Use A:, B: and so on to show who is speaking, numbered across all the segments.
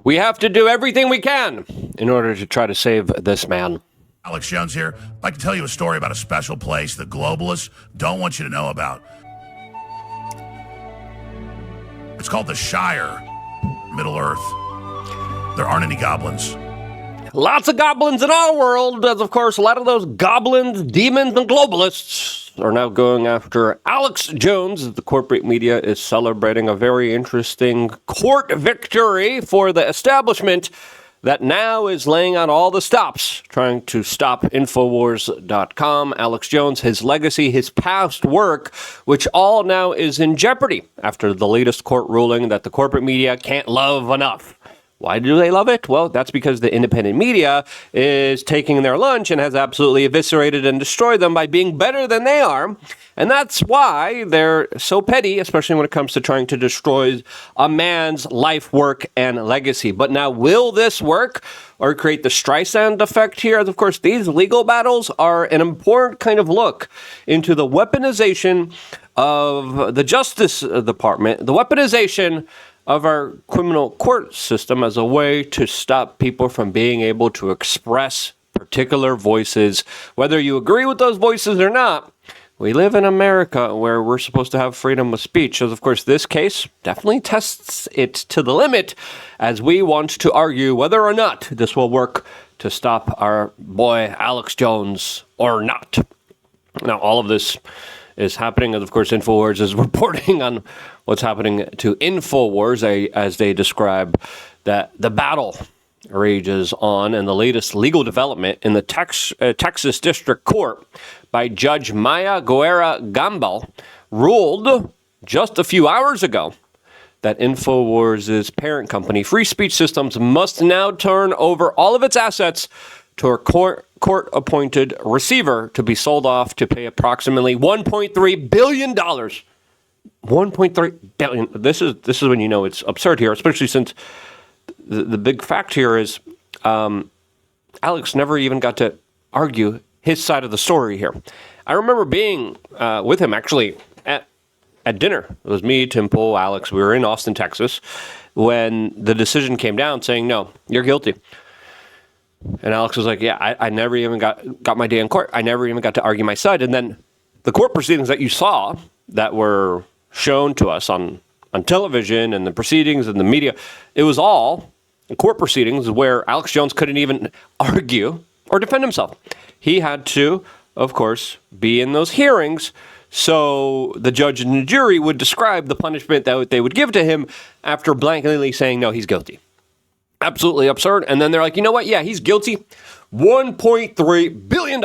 A: We have to do everything we can in order to try to save this man.
B: Alex Jones here. I'd like to tell you a story about a special place the globalists don't want you to know about. It's called the Shire, Middle Earth. There aren't any goblins.
A: Lots of goblins in our world, as of course a lot of those goblins, demons, and globalists are now going after Alex Jones. The corporate media is celebrating a very interesting court victory for the establishment that now is laying out all the stops, trying to stop Infowars.com, Alex Jones, his legacy, his past work, which all now is in jeopardy after the latest court ruling that the corporate media can't love enough. Why do they love it? Well, that's because the independent media is taking their lunch and has absolutely eviscerated and destroyed them by being better than they are. And that's why they're so petty, especially when it comes to trying to destroy a man's life, work, and legacy. But now, will this work or create the Streisand effect here? As of course, these legal battles are an important kind of look into the weaponization of the Justice Department, the weaponization of our criminal court system as a way to stop people from being able to express particular voices. Whether you agree with those voices or not, we live in America where we're supposed to have freedom of speech. As of course, this case definitely tests it to the limit as we want to argue whether or not this will work to stop our boy Alex Jones or not. Now, all of this is happening, and of course, Infowars is reporting on what's happening to Infowars as they describe that the battle rages on, and the latest legal development in the Texas District Court by Judge Maya Guerra Gambal ruled just a few hours ago that Infowars' parent company, Free Speech Systems, must now turn over all of its assets to a court-appointed receiver to be sold off to pay approximately $1.3 billion. $1.3 billion. This is when you know it's absurd here, especially since the big fact here is Alex never even got to argue his side of the story here. I remember being with him actually at dinner. It was me, Tim Pool, Alex. We were in Austin, Texas, when the decision came down saying, no, you're guilty. And Alex was like, yeah, I never even got my day in court. I never even got to argue my side. And then the court proceedings that you saw that were shown to us on television and the proceedings and the media, it was all court proceedings where Alex Jones couldn't even argue or defend himself. He had to, of course, be in those hearings so the judge and the jury would describe the punishment that they would give to him after blankly saying, no, he's guilty. Absolutely absurd. And then they're like, you know what? Yeah, he's guilty. $1.3 billion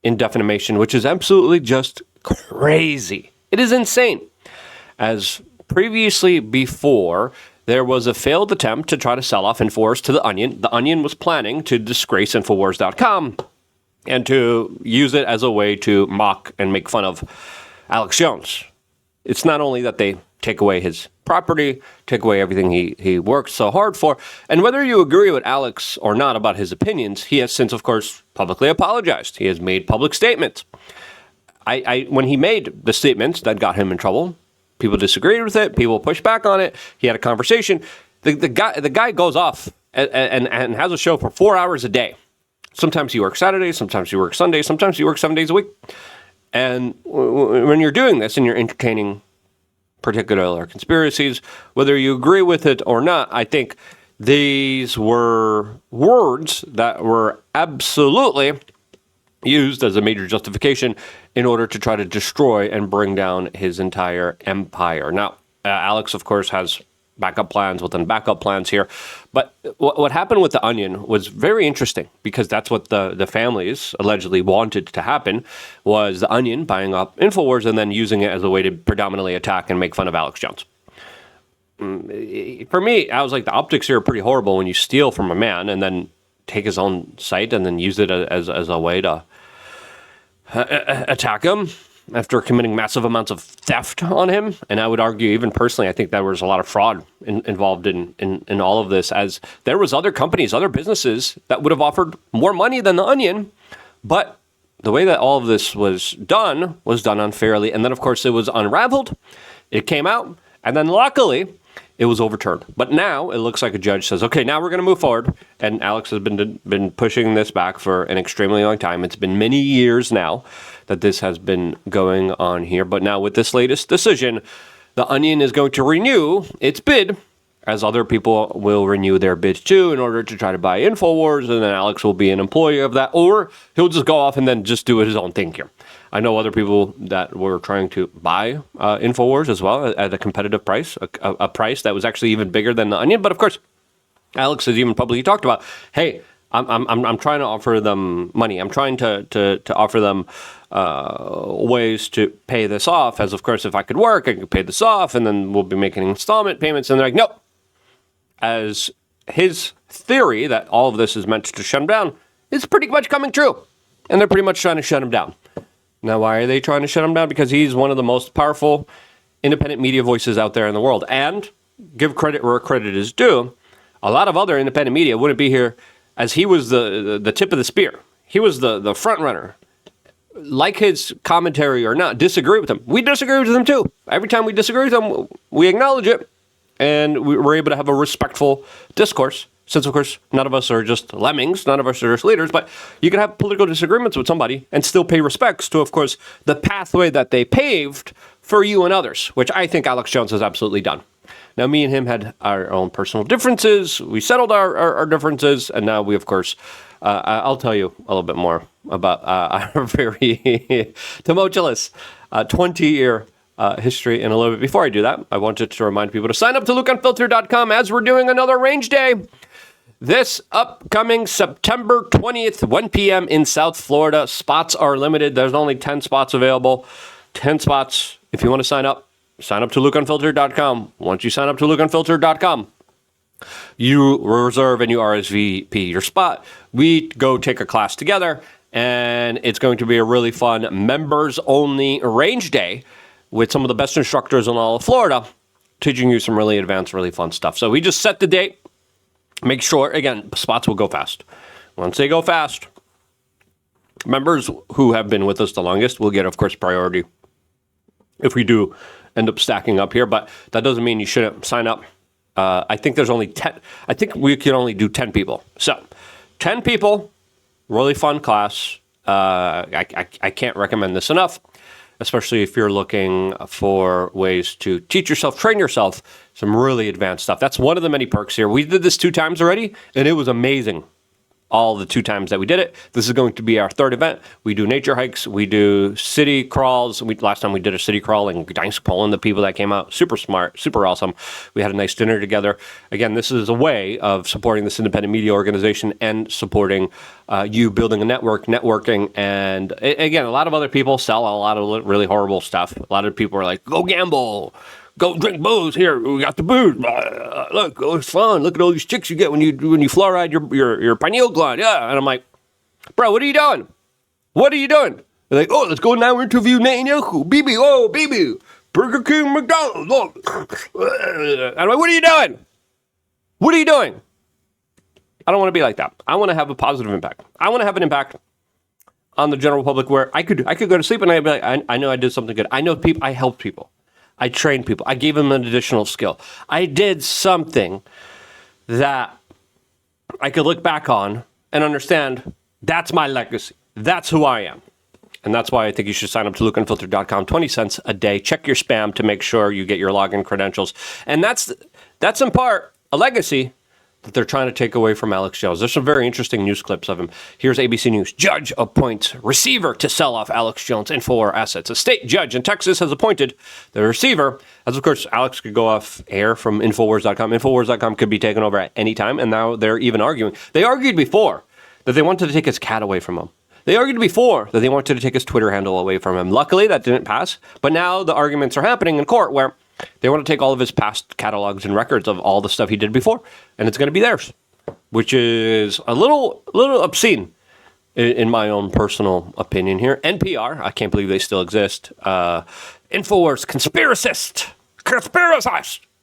A: in defamation, which is absolutely just crazy. It is insane. As previously before, there was a failed attempt to try to sell off Infowars to The Onion. The Onion was planning to disgrace Infowars.com and to use it as a way to mock and make fun of Alex Jones. It's not only that they take away his property, take away everything he worked so hard for. And whether you agree with Alex or not about his opinions, he has since, of course, publicly apologized. He has made public statements. When he made the statements that got him in trouble, people disagreed with it. People pushed back on it. He had a conversation. The guy goes off and has a show for 4 hours a day. Sometimes he works Saturdays, sometimes he works Sundays, sometimes he works 7 days a week. And when you're doing this and you're entertaining particular conspiracies, whether you agree with it or not, I think these were words that were absolutely used as a major justification in order to try to destroy and bring down his entire empire. Now, Alex, of course, has backup plans within backup plans here. But what happened with The Onion was very interesting because that's what the families allegedly wanted to happen, was The Onion buying up Infowars and then using it as a way to predominantly attack and make fun of Alex Jones. For me, I was like, the optics here are pretty horrible when you steal from a man and then take his own site and then use it as a way to attack him after committing massive amounts of theft on him. And I would argue, even personally, I think there was a lot of fraud involved in all of this, as there was other companies, other businesses that would have offered more money than The Onion. But the way that all of this was done unfairly. And then, of course, it was unraveled. It came out. And then luckily, it was overturned. But now it looks like a judge says, okay, now we're going to move forward. And Alex has been pushing this back for an extremely long time. It's been many years now that this has been going on here. But now with this latest decision, the Onion is going to renew its bid, as other people will renew their bids too, in order to try to buy Infowars. And then Alex will be an employee of that, or he'll just go off and then just do his own thing here. I know other people that were trying to buy Infowars as well at a competitive price, a price that was actually even bigger than the Onion. But of course, Alex has even publicly talked about, hey, I'm trying to offer them money. I'm trying to offer them ways to pay this off. As of course, if I could work, I could pay this off, and then we'll be making installment payments. And they're like, nope. As his theory that all of this is meant to shut him down is pretty much coming true, and they're pretty much trying to shut him down. Now, why are they trying to shut him down? Because he's one of the most powerful independent media voices out there in the world. And give credit where credit is due, a lot of other independent media wouldn't be here, as he was the tip of the spear. He was the front runner. Like his commentary or not, disagree with him. We disagree with him too. Every time we disagree with him, we acknowledge it. And we're able to have a respectful discourse. Since, of course, none of us are just lemmings, none of us are just leaders, but you can have political disagreements with somebody and still pay respects to, of course, the pathway that they paved for you and others, which I think Alex Jones has absolutely done. Now, me and him had our own personal differences. We settled our differences, and now we, of course, I'll tell you a little bit more about our very tumultuous 20-year history in a little bit. Before I do that, I wanted to remind people to sign up to LukeUnfiltered.com as we're doing another Range Day. This upcoming September 20th, 1 p.m. in South Florida. Spots are limited. There's only 10 spots available. 10 spots. If you want to sign up to LukeUnfiltered.com. Once you sign up to LukeUnfiltered.com, you reserve and you RSVP your spot. We go take a class together, and it's going to be a really fun members-only Range Day with some of the best instructors in all of Florida, teaching you some really advanced, really fun stuff. So we just set the date. Make sure, again, spots will go fast. Once they go fast, members who have been with us the longest will get, of course, priority if we do end up stacking up here. But that doesn't mean you shouldn't sign up. I think there's only 10. I think we can only do 10 people. So 10 people, really fun class. I can't recommend this enough, especially if you're looking for ways to teach yourself, train yourself, some really advanced stuff. That's one of the many perks here. We did this 2 times already, and it was amazing. All the 2 times that we did it. This is going to be our 3rd event. We do nature hikes. We do city crawls. Last time we did a city crawl in Gdańsk, Poland. The people that came out, super smart, super awesome. We had a nice dinner together. Again, this is a way of supporting this independent media organization and supporting you building a network, networking. And again, a lot of other people sell a lot of really horrible stuff. A lot of people are like, go gamble. Go drink booze. Here, we got the booze. Look, oh, it's fun. Look at all these chicks you get when you fluoride your pineal gland. Yeah, and I'm like, bro, what are you doing? What are you doing? They're like, oh, let's go now interview Netanyahu. Bibi, oh, Bibi, Burger King, McDonald's. Look. And I'm like, what are you doing? What are you doing? I don't want to be like that. I want to have a positive impact. I want to have an impact on the general public where I could go to sleep and I'd be like, I know I did something good. I know people. I helped people. I trained people. I gave them an additional skill. I did something that I could look back on and understand that's my legacy. That's who I am. And that's why I think you should sign up to LukeUnfiltered.com, 20 cents a day. Check your spam to make sure you get your login credentials. And that's in part a legacy that they're trying to take away from Alex Jones. There's some very interesting news clips of him. Here's ABC News. Judge appoints receiver to sell off Alex Jones' Infowars assets. A state judge in Texas has appointed the receiver, as of course Alex could go off air from Infowars.com. Infowars.com could be taken over at any time, and now they're even arguing. They argued before that they wanted to take his cat away from him. They argued before that they wanted to take his Twitter handle away from him. Luckily, that didn't pass, but now the arguments are happening in court where they want to take all of his past catalogs and records of all the stuff he did before, and it's going to be theirs, which is a little obscene in my own personal opinion here. NPR, I can't believe they still exist. Infowars, conspiracist.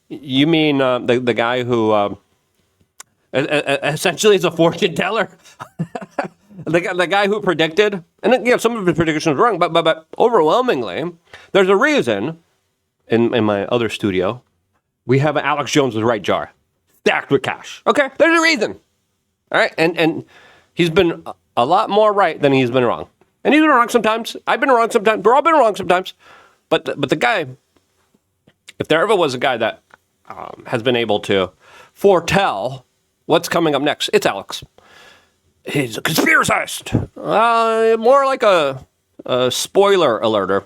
A: You mean the guy who essentially is a fortune teller? The guy who predicted, and some of his predictions were wrong, but overwhelmingly, there's a reason. In my other studio, we have an Alex Jones' right jar stacked with cash. Okay, there's a reason. All right, and he's been a lot more right than he's been wrong. And he's been wrong sometimes. I've been wrong sometimes. We're all been wrong sometimes. But the guy, if there ever was a guy that has been able to foretell what's coming up next, it's Alex. He's a conspiracist. More like a spoiler alerter.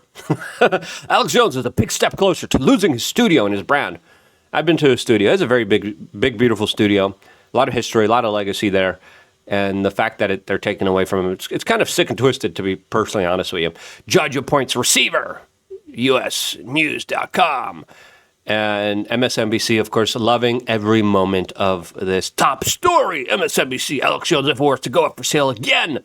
A: Alex Jones is a big step closer to losing his studio and his brand. I've been to his studio. It's a very big, beautiful studio. A lot of history, a lot of legacy there. And the fact that they're taken away from him, it's kind of sick and twisted, to be personally honest with you. Judge appoints receiver, usnews.com. And MSNBC, of course, loving every moment of this top story. MSNBC, Alex Jones Infowars to go up for sale again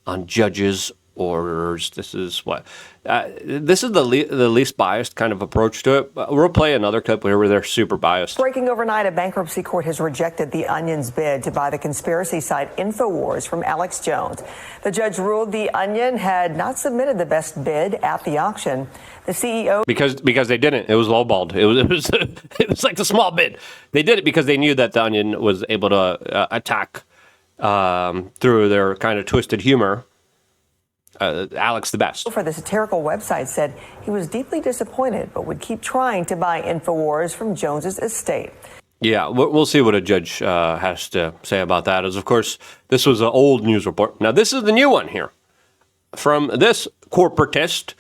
A: on Judge's orders. This is what? This is the least biased kind of approach to it. We'll play another clip where they're super biased.
C: Breaking overnight, a bankruptcy court has rejected The Onion's bid to buy the conspiracy site Infowars from Alex Jones. The judge ruled The Onion had not submitted the best bid at the auction. The CEO
A: because they didn't. It was lowballed. It was like the small bid. They did it because they knew that The Onion was able to attack through their kind of twisted humor. Alex the best.
C: For the satirical website said he was deeply disappointed, but would keep trying to buy Infowars from Jones's estate.
A: Yeah, we'll see what a judge has to say about that. As of course, this was an old news report. Now this is the new one here from this corporatist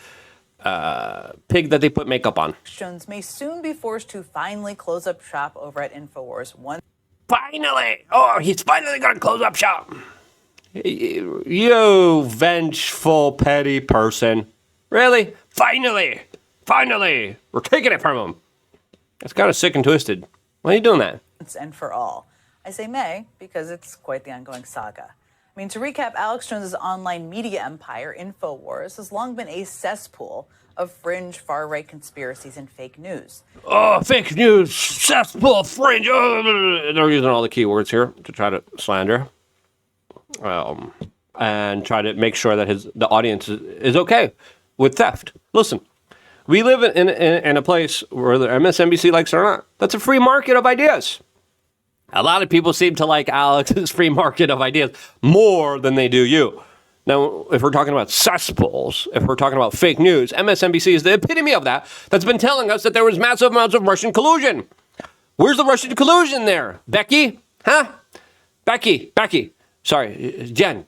A: pig that they put makeup on.
D: Jones may soon be forced to finally close up shop over at Infowars.
A: Finally! Oh, he's finally going to close up shop. You vengeful, petty person. Really? Finally! We're taking it from him. It's kind of sick and twisted. Why are you doing that?
D: And for all. I say may because it's quite the ongoing saga. I mean, to recap, Alex Jones's online media empire, Infowars, has long been a cesspool of fringe far-right conspiracies and fake news.
A: Oh, fake news, cesspool, fringe. Oh, they're using all the keywords here to try to slander. And try to make sure that the audience is okay with theft. Listen, we live in a place where the MSNBC likes it or not. That's a free market of ideas. A lot of people seem to like Alex's free market of ideas more than they do you. Now, if we're talking about cesspools, if we're talking about fake news, MSNBC is the epitome of that. That's been telling us that there was massive amounts of Russian collusion. Where's the Russian collusion there? Becky? Huh? Becky. Sorry, Jen.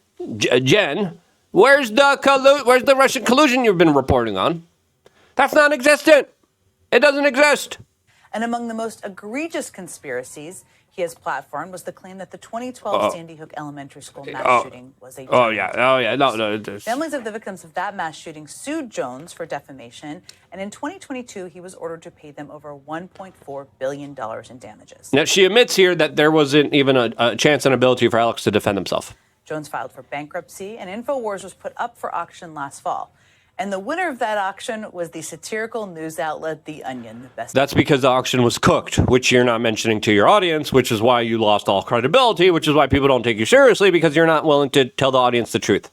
A: Where's the Russian collusion you've been reporting on? That's non-existent. It doesn't exist.
D: And among the most egregious conspiracies he has platformed was the claim that the 2012 Sandy Hook Elementary School mass shooting was a
A: No.
D: Families of the victims of that mass shooting sued Jones for defamation, and in 2022 he was ordered to pay them over $1.4 billion in damages.
A: Now, she admits here that there wasn't even a chance and ability for Alex to defend himself.
D: Jones filed for bankruptcy, and Infowars was put up for auction last fall. And the winner of that auction was the satirical news outlet The Onion.
A: That's because the auction was cooked, which you're not mentioning to your audience, which is why you lost all credibility, which is why people don't take you seriously, because you're not willing to tell the audience the truth.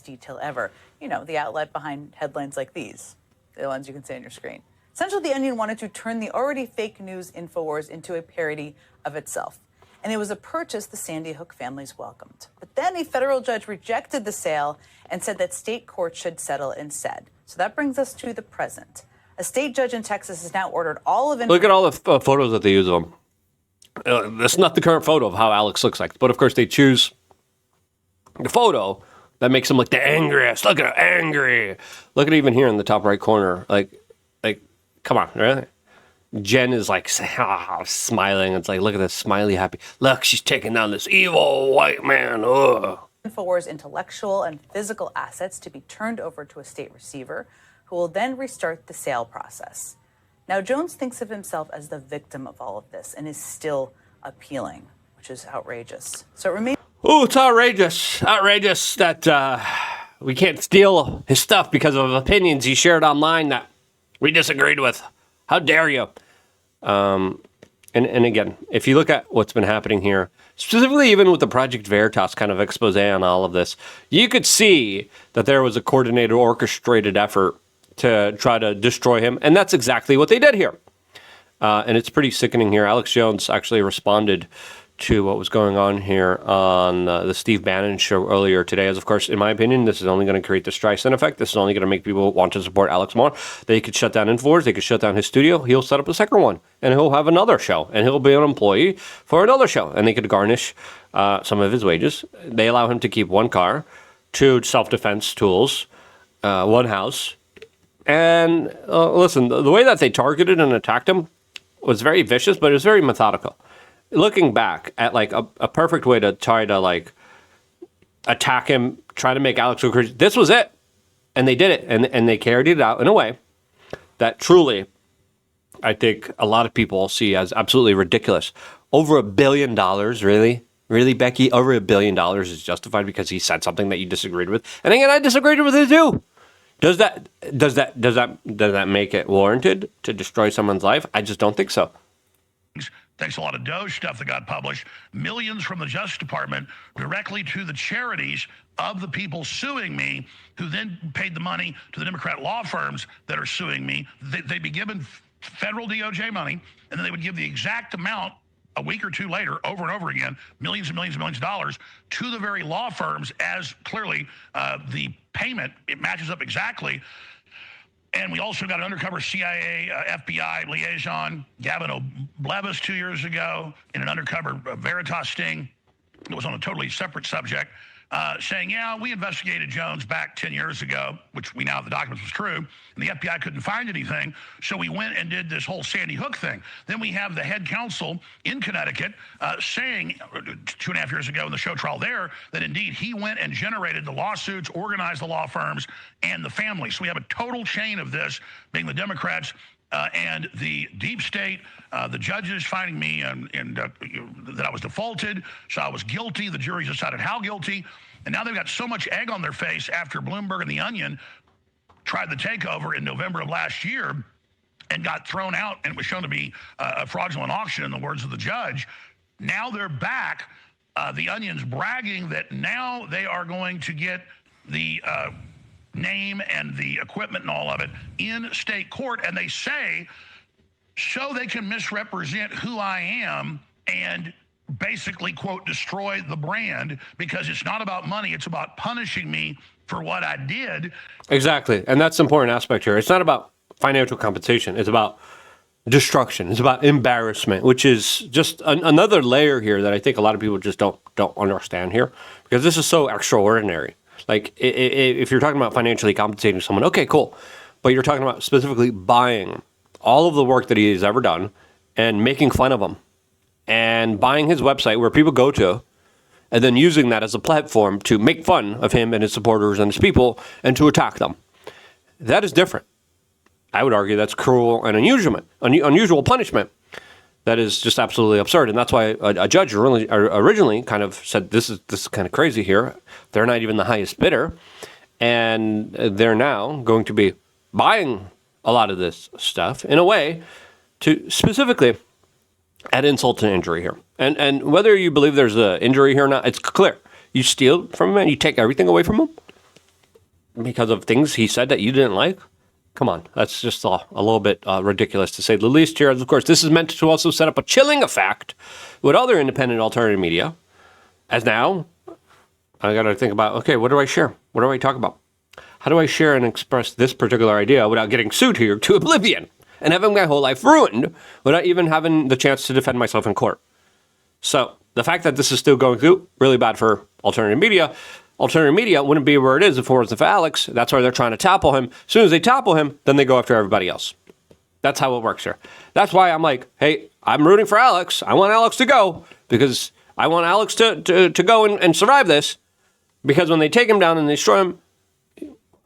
D: Detail ever. You know, the outlet behind headlines like these, the ones you can see on your screen. Essentially, The Onion wanted to turn the already fake news Infowars into a parody of itself. And it was a purchase the Sandy Hook families welcomed. But then a federal judge rejected the sale and said that state courts should settle instead. So that brings us to the present. A state judge in Texas has now ordered all of...
A: Look at all the photos that they use of him. That's not the current photo of how Alex looks like. But of course, they choose the photo that makes him look the angriest. Look at him, angry. Look at even here in the top right corner. Like, come on, really? Jen is like smiling. It's like, look at this smiley happy. Look, she's taking down this evil white man. Ugh.
D: Infowars intellectual and physical assets to be turned over to a state receiver who will then restart the sale process. Now, Jones thinks of himself as the victim of all of this and is still appealing, which is outrageous. So it remains...
A: Oh, it's outrageous. Outrageous that we can't steal his stuff because of opinions he shared online that we disagreed with. How dare you? And again, if you look at what's been happening here, specifically even with the Project Veritas kind of expose on all of this, you could see that there was a coordinated, orchestrated effort to try to destroy him. And that's exactly what they did here. And it's pretty sickening here. Alex Jones actually responded to what was going on here on the Steve Bannon show earlier today. As of course, in my opinion, this is only going to create the Streisand effect. This is only going to make people want to support Alex more. They could shut down Infowars. They could shut down his studio. He'll set up a second one, and he'll have another show, and he'll be an employee for another show, and they could garnish some of his wages. They allow him to keep one car, 2 self-defense tools, 1 house. And listen, the way that they targeted and attacked him was very vicious, but it was very methodical. Looking back at like a perfect way to try to like attack him, try to make Alex look crazy, this was it. And they did it. And they carried it out in a way that truly, I think a lot of people see as absolutely ridiculous. Over $1 billion, really? Really, Becky? Over $1 billion is justified because he said something that you disagreed with. And again, I disagreed with it too. Does that make it warranted to destroy someone's life? I just don't think so.
B: Thanks a lot of Doge stuff that got published. Millions from the Justice Department directly to the charities of the people suing me, who then paid the money to the Democrat law firms that are suing me. They'd be given federal DOJ money, and then they would give the exact amount a week or 2 later, over and over again, millions and millions and millions of dollars to the very law firms, as clearly the payment, it matches up exactly. And we also got an undercover CIA, FBI liaison, Gavin O'Blevis, 2 years ago, in an undercover Veritas sting. It was on a totally separate subject, saying, yeah, we investigated Jones back 10 years ago, which we now have the documents was true, and the FBI couldn't find anything, so we went and did this whole Sandy Hook thing. Then we have the head counsel in Connecticut saying 2.5 years ago in the show trial there that indeed he went and generated the lawsuits, organized the law firms, and the family. So we have a total chain of this, being the Democrats and the deep state, the judges finding me that I was defaulted, so I was guilty. The jury decided how guilty. And now they've got so much egg on their face after Bloomberg and The Onion tried the takeover in November of last year and got thrown out, and it was shown to be a fraudulent auction, in the words of the judge. Now they're back. The Onion's bragging that now they are going to get the name and the equipment and all of it in state court, and they say so they can misrepresent who I am and basically, quote, destroy the brand, because it's not about money, it's about punishing me for what I did.
A: Exactly, and that's the important aspect here. It's not about financial compensation, it's about destruction, it's about embarrassment, which is just another layer here that I think a lot of people just don't understand here, because this is so extraordinary. Like, if you're talking about financially compensating someone, okay, cool. But you're talking about specifically buying all of the work that he has ever done and making fun of him and buying his website where people go to and then using that as a platform to make fun of him and his supporters and his people and to attack them. That is different. I would argue that's cruel and unusual punishment. That is just absolutely absurd, and that's why a judge originally kind of said this is kind of crazy here. They're not even the highest bidder, and they're now going to be buying a lot of this stuff in a way to specifically add insult to injury here. And whether you believe there's an injury here or not, it's clear. You steal from him and you take everything away from him because of things he said that you didn't like. Come on, that's just a little bit ridiculous, to say the least here. Of course, this is meant to also set up a chilling effect with other independent alternative media. As now, I got to think about, okay, what do I share? What do I talk about? How do I share and express this particular idea without getting sued here to oblivion and having my whole life ruined without even having the chance to defend myself in court? So the fact that this is still going through, really bad for alternative media. Alternative media wouldn't be where it is if it wasn't for Alex. That's why they're trying to topple him. As soon as they topple him, then they go after everybody else. That's how it works here. That's why I'm like, hey, I'm rooting for Alex. I want Alex to go because I want Alex to go and survive this. Because when they take him down and they destroy him,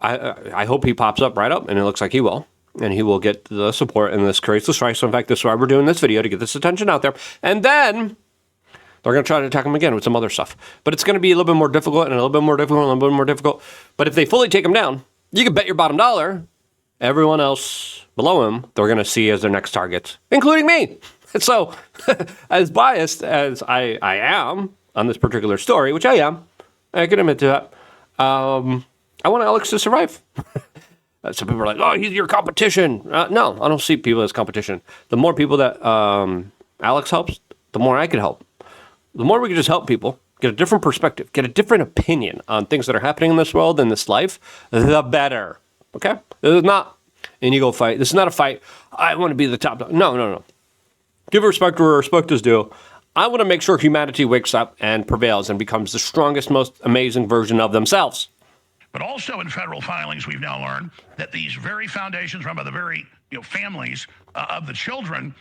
A: I hope he pops up right up, and it looks like he will. And he will get the support, and this creates the strike. So in fact, this is why we're doing this video, to get this attention out there. And then they're going to try to attack him again with some other stuff. But it's going to be a little bit more difficult and a little bit more difficult and a little bit more difficult. But if they fully take him down, you can bet your bottom dollar everyone else below him they're going to see as their next targets, including me. So as biased as I am on this particular story, which I am, I can admit to that, I want Alex to survive. Some people are like, oh, he's your competition. No, I don't see people as competition. The more people that Alex helps, the more I can help. The more we can just help people, get a different perspective, get a different opinion on things that are happening in this world, in this life, the better. Okay? This is not an ego fight. This is not a fight. I want to be the top dog. No. Give respect where respect is due. I want to make sure humanity wakes up and prevails and becomes the strongest, most amazing version of themselves.
B: But also in federal filings, we've now learned that these very foundations run by the very families of the children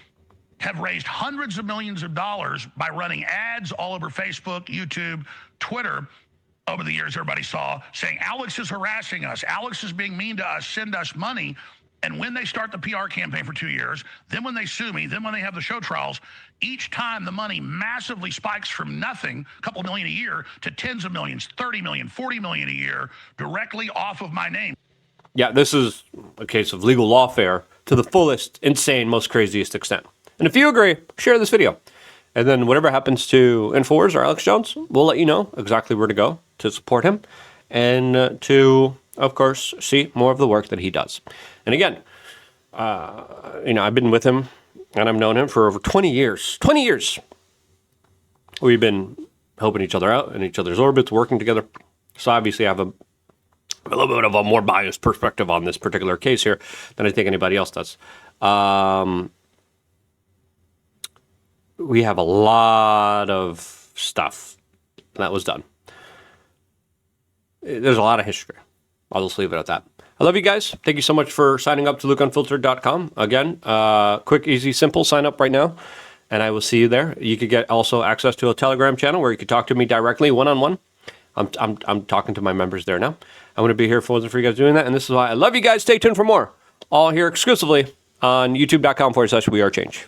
B: have raised hundreds of millions of dollars by running ads all over Facebook, YouTube, Twitter over the years. Everybody saw saying, Alex is harassing us. Alex is being mean to us. Send us money. And when they start the PR campaign for 2 years, then when they sue me, then when they have the show trials, each time the money massively spikes from nothing, a couple million a year, to tens of millions, 30 million, 40 million a year, directly off of my name.
A: Yeah, this is a case of legal lawfare to the fullest, insane, most craziest extent. And if you agree, share this video. And then whatever happens to Infowars or Alex Jones, we'll let you know exactly where to go to support him and to, of course, see more of the work that he does. And again, I've been with him and I've known him for over 20 years. 20 years. We've been helping each other out in each other's orbits, working together. So obviously I have a little bit of a more biased perspective on this particular case here than I think anybody else does. We have a lot of stuff that was done. There's a lot of history. I'll just leave it at that. I love you guys. Thank you so much for signing up to LukeUnfiltered.com. Again, quick, easy, simple sign up right now, and I will see you there. You could get also access to a Telegram channel where you could talk to me directly, one-on-one. I'm talking to my members there now. I'm going to be here for you guys doing that, and this is why I love you guys. Stay tuned for more. All here exclusively on youtube.com/wearechange.